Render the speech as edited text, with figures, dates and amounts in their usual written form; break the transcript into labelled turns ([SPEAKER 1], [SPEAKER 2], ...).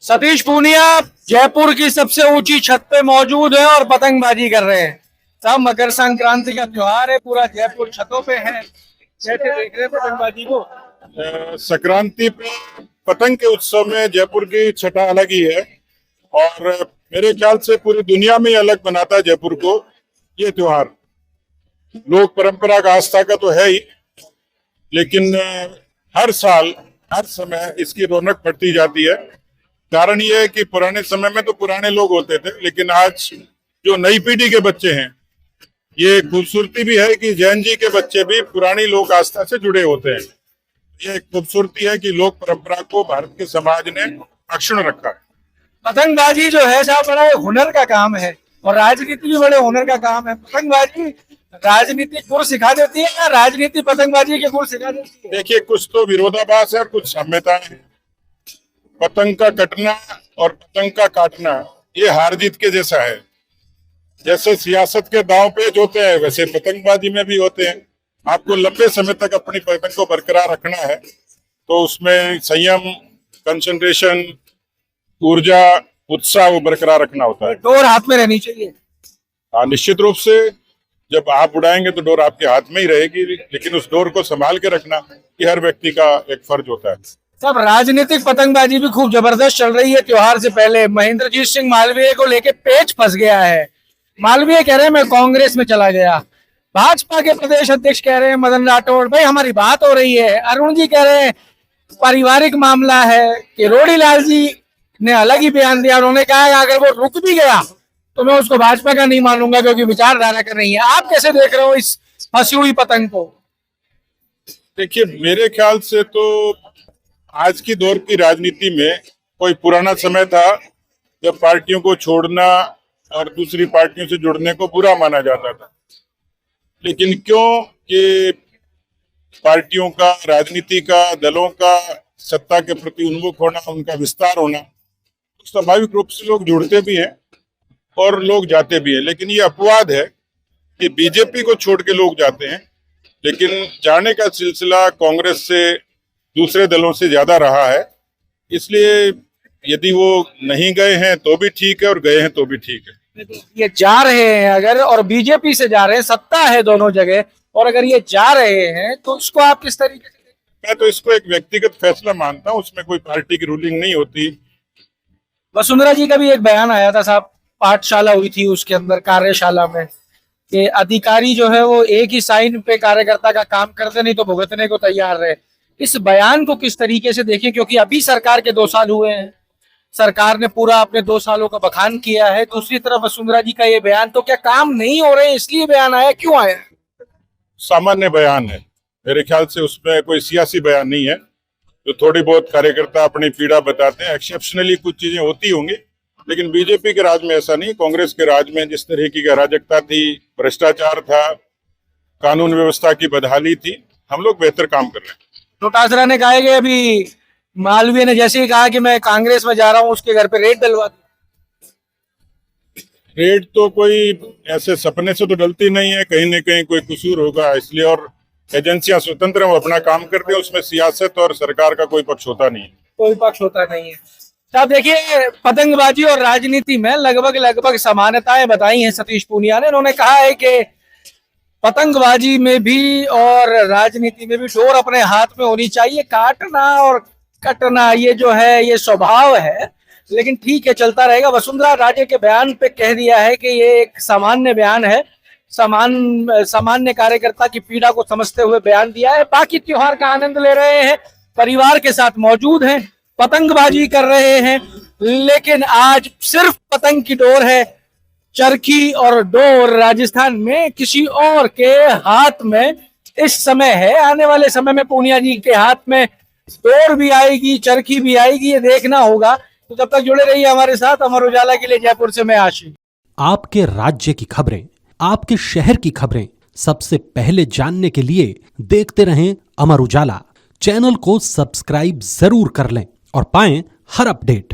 [SPEAKER 1] सतीश पूनिया जयपुर की सबसे ऊंची छत पे मौजूद है और पतंगबाजी कर रहे हैं। सब मकर संक्रांति का त्योहार है, पूरा जयपुर छतों पे है। कैसे देख रहे हैं पतंगबाजी को?
[SPEAKER 2] संक्रांति पे पतंग के उत्सव में जयपुर की छटा अलग ही है और मेरे ख्याल से पूरी दुनिया में ही अलग बनाता है जयपुर को ये त्योहार। लोक परंपरा का आस्था का तो है ही, लेकिन हर साल हर समय इसकी रौनक बढ़ती जाती है। कारण ये है कि पुराने समय में तो पुराने लोग होते थे, लेकिन आज जो नई पीढ़ी के बच्चे हैं, ये खूबसूरती भी है कि जैन जी के बच्चे भी पुरानी लोक आस्था से जुड़े होते हैं। ये खूबसूरती है कि लोक परंपरा को भारत के समाज ने अक्षुण्ण रखा है।
[SPEAKER 1] पतंगबाजी जो है साहब बड़ा हुनर का काम है और राजनीति भी बड़े हुनर का काम है। पतंगबाजी राजनीति गुर सिखा देती है या राजनीति पतंगबाजी के गुर सिखा देती है?
[SPEAKER 2] देखिए, कुछ तो विरोधाभास है, कुछ साम्यताएं हैं। पतंग का कटना और पतंग का काटना ये हार जीत के जैसा है। जैसे सियासत के दांव पेच होते हैं, वैसे पतंगबाजी में भी होते हैं। आपको लंबे समय तक अपनी पतंग को बरकरार रखना है तो उसमें संयम, कंसंट्रेशन, ऊर्जा, उत्साह वो बरकरार रखना होता है।
[SPEAKER 1] डोर हाथ में रहनी चाहिए।
[SPEAKER 2] हाँ, निश्चित रूप से जब आप उड़ाएंगे तो डोर आपके हाथ में ही रहेगी, लेकिन उस डोर को संभाल के रखना ये हर व्यक्ति का एक फर्ज होता है।
[SPEAKER 1] सब राजनीतिक पतंगबाजी भी खूब जबरदस्त चल रही है। त्योहार से पहले महेंद्रजीत सिंह मालवीय को लेके पेच फंस गया है। मालवीय कह रहे हैं मैं कांग्रेस में चला गया। भाजपा के प्रदेश अध्यक्ष कह रहे हैं मदन राठौड़ भाई हमारी बात हो रही है। अरुण जी कह रहे हैं पारिवारिक मामला है। कि रोड़ी लाल जी ने अलग ही बयान दिया। उन्होंने कहा है अगर वो रुक भी गया तो मैं उसको भाजपा का नहीं मानूंगा क्योंकि विचारधारा का नहीं है। आप कैसे देख रहे हो इस फंसी हुई पतंग को?
[SPEAKER 2] देखिए, मेरे ख्याल से तो आज की दौर की राजनीति में कोई पुराना समय था जब पार्टियों को छोड़ना और दूसरी पार्टियों से जुड़ने को बुरा माना जाता था। लेकिन क्यों कि पार्टियों का, राजनीति का, दलों का सत्ता के प्रति उन्मुख होना, उनका विस्तार होना, तो स्वाभाविक रूप से लोग जुड़ते भी हैं और लोग जाते भी हैं। लेकिन ये अपवाद है कि बीजेपी को छोड़ के लोग जाते हैं, लेकिन जाने का सिलसिला कांग्रेस से, दूसरे दलों से ज्यादा रहा है। इसलिए यदि वो नहीं गए हैं तो भी ठीक है और गए हैं तो भी ठीक है।
[SPEAKER 1] ये जा रहे हैं अगर और बीजेपी से जा रहे हैं, सत्ता है दोनों जगह, और अगर ये जा रहे हैं तो उसको आप किस तरीके से?
[SPEAKER 2] मैं तो इसको एक व्यक्तिगत फैसला मानता हूँ, उसमें कोई पार्टी की रूलिंग नहीं होती।
[SPEAKER 1] वसुंधरा जी का भी एक बयान आया था साहब, पाठशाला हुई थी उसके अंदर, कार्यशाला में, कि अधिकारी जो है वो एक ही साइन पे कार्यकर्ता का काम करते नहीं तो भुगतने को तैयार रहे। इस बयान को किस तरीके से देखें, क्योंकि अभी सरकार के 2 साल हुए हैं, सरकार ने पूरा अपने 2 सालों का बखान किया है। दूसरी तरफ वसुंधरा जी का ये बयान, तो क्या काम नहीं हो रहे इसलिए बयान आया? क्यों आया?
[SPEAKER 2] सामान्य बयान है, मेरे ख्याल से उसमें कोई सियासी बयान नहीं है। तो थोड़ी बहुत कार्यकर्ता अपनी पीड़ा बताते हैं, एक्सेप्शनली कुछ चीजें होती होंगी, लेकिन बीजेपी के राज में ऐसा नहीं। कांग्रेस के राज में जिस तरह की अराजकता थी, भ्रष्टाचार था, कानून व्यवस्था की बदहाली थी, हम लोग बेहतर काम कर रहे हैं।
[SPEAKER 1] डोटासरा ने कहा है कि अभी मालवीय ने जैसे ही कहा कि मैं कांग्रेस में जा रहा हूं उसके घर पे रेड डलवा दी।
[SPEAKER 2] रेड तो कोई ऐसे सपने से तो डलती नहीं है, कहीं न कहीं कोई कसूर होगा इसलिए। और एजेंसियां स्वतंत्र हैं, वो अपना काम करते हैं, उसमें सियासत और सरकार का कोई पक्ष होता नहीं है।
[SPEAKER 1] कोई पक्ष होता नहीं है। साहब देखिए, पतंगबाजी और राजनीति में लगभग समानताएं बताई हैं सतीश पूनिया ने। उन्होंने कहा है कि पतंगबाजी में भी और राजनीति में भी डोर अपने हाथ में होनी चाहिए। काटना और कटना ये जो है ये स्वभाव है, लेकिन ठीक है चलता रहेगा। वसुंधरा राजे के बयान पे कह दिया है कि ये एक सामान्य बयान है, सामान्य कार्यकर्ता की पीड़ा को समझते हुए बयान दिया है। बाकी त्योहार का आनंद ले रहे हैं, परिवार के साथ मौजूद हैं, पतंगबाजी कर रहे हैं। लेकिन आज सिर्फ पतंग की डोर है, चरखी और डोर राजस्थान में किसी और के हाथ में इस समय है। आने वाले समय में पूनिया जी के हाथ में डोर भी आएगी, चरखी भी आएगी, ये देखना होगा। तो जब तक जुड़े रहिए हमारे साथ। अमर उजाला के लिए जयपुर से मैं आशीष।
[SPEAKER 3] आपके राज्य की खबरें, आपके शहर की खबरें सबसे पहले जानने के लिए देखते रहें अमर उजाला। चैनल को सब्सक्राइब जरूर कर लें और पाएं हर अपडेट।